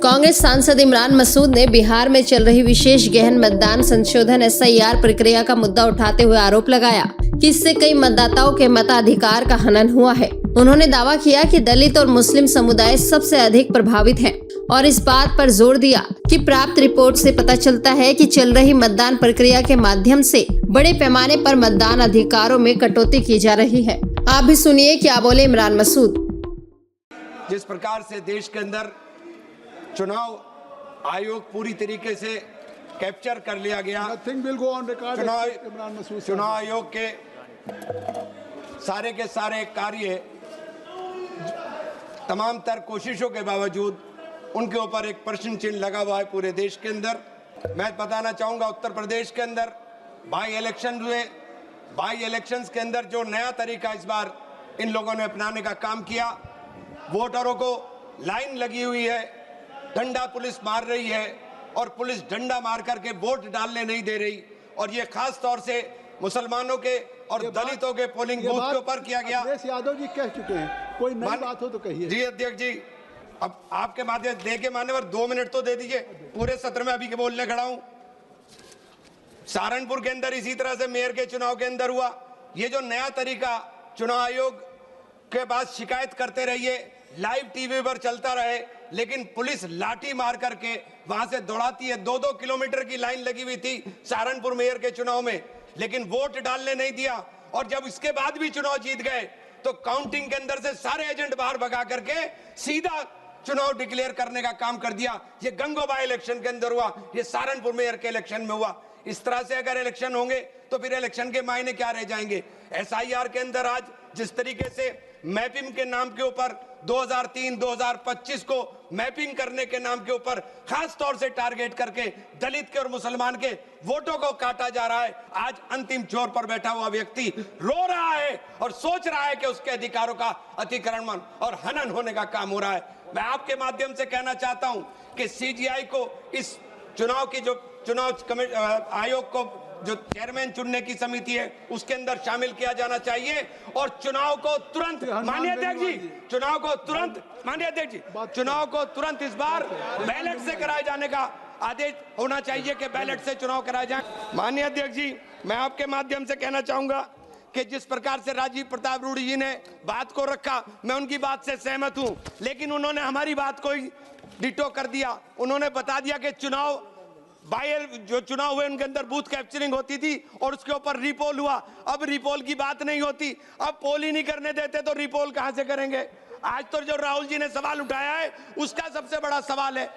कांग्रेस सांसद इमरान मसूद ने बिहार में चल रही विशेष गहन मतदान संशोधन SIR प्रक्रिया का मुद्दा उठाते हुए आरोप लगाया कि इससे कई मतदाताओं के मताधिकार का हनन हुआ है। उन्होंने दावा किया कि दलित और मुस्लिम समुदाय सबसे अधिक प्रभावित हैं और इस बात पर जोर दिया कि प्राप्त रिपोर्ट से पता चलता है कि चल रही मतदान प्रक्रिया के माध्यम से बड़े पैमाने पर मतदान अधिकारों में कटौती की जा रही है। आप भी सुनिए क्या बोले इमरान मसूद। जिस प्रकार से देश के अंदर चुनाव आयोग पूरी तरीके से कैप्चर कर लिया गया, चुनाव आयोग के सारे कार्य तमाम तर कोशिशों के बावजूद उनके ऊपर एक प्रश्न चिन्ह लगा हुआ है पूरे देश के अंदर। मैं बताना चाहूँगा, उत्तर प्रदेश के अंदर बाई इलेक्शन हुए, बाई इलेक्शंस के अंदर जो नया तरीका इस बार इन लोगों ने अपनाने का काम किया, वोटरों को लाइन लगी हुई है, डंडा पुलिस मार रही है और पुलिस डंडा मार करके वोट डालने नहीं दे रही, और ये खास तौर से मुसलमानों के और दलितों के पोलिंग बूथ के ऊपर किया गया। यादव जी कह चुके हैं, कोई नई बात हो तो कहिए। जी अध्यक्ष जी, अब आपके माध्यम देके मान्यवर 2 मिनट तो दे दीजिए, पूरे सत्र में अभी के बोलने खड़ा हूं। सहारनपुर के अंदर इसी तरह से मेयर के चुनाव के अंदर हुआ। ये जो नया तरीका चुनाव आयोग के बाद शिकायत करते रहिए, लाइव टीवी पर चलता रहे, लेकिन पुलिस लाठी मार करके वहां से दौड़ाती है। 2-2 किलोमीटर की लाइन लगी हुई थी सहारनपुर मेयर के चुनाव में, लेकिन वोट डालने नहीं दिया। और जब इसके बाद भी चुनाव जीत गए तो काउंटिंग के अंदर से सारे एजेंट बाहर भगा करके सीधा चुनाव डिक्लेयर करने का काम कर दिया। ये गंगोबाई इलेक्शन के अंदर हुआ, ये सहारनपुर मेयर के इलेक्शन में हुआ। इस तरह से अगर इलेक्शन होंगे तो फिर इलेक्शन के मायने क्या रह जाएंगे। SIR के अंदर आज जिस तरीके से मैपिंग के नाम के ऊपर 2003-2025 को मैपिंग करने के नाम के ऊपर खास तौर से टारगेट करके दलित के और मुसलमान के वोटों को काटा जा रहा है। आज अंतिम छोर पर बैठा हुआ व्यक्ति रो रहा है और सोच रहा है कि उसके अधिकारों का अतिक्रमण और हनन होने का काम हो रहा है। मैं आपके माध्यम से कहना चाहता हूं कि CGI को इस चुनाव की जो चुनाव आयोग को जो चेयरमैन चुनने की समिति है उसके अंदर शामिल किया जाना चाहिए और चुनाव को तुरंत, माननीय अध्यक्ष जी, चुनाव को तुरंत, माननीय अध्यक्ष जी, चुनाव को तुरंत इस बार बैलेट से कराए जाने का आदेश होना चाहिए कि बैलेट से चुनाव कराए जाए। माननीय अध्यक्ष जी, मैं आपके माध्यम से कहना चाहूंगा कि जिस प्रकार से राजीव प्रताप रूडी जी ने बात को रखा, मैं उनकी बात से सहमत हूं, लेकिन उन्होंने हमारी बात को ही डिटो कर दिया। उन्होंने बता दिया कि चुनाव जो चुनाव हुए उनके अंदर बूथ कैप्चरिंग होती थी और उसके ऊपर रिपोल हुआ। अब रिपोल की बात नहीं होती, अब पोल ही नहीं करने देते तो रिपोल कहां से करेंगे। आज तो जो राहुल जी ने सवाल उठाया है उसका सबसे बड़ा सवाल है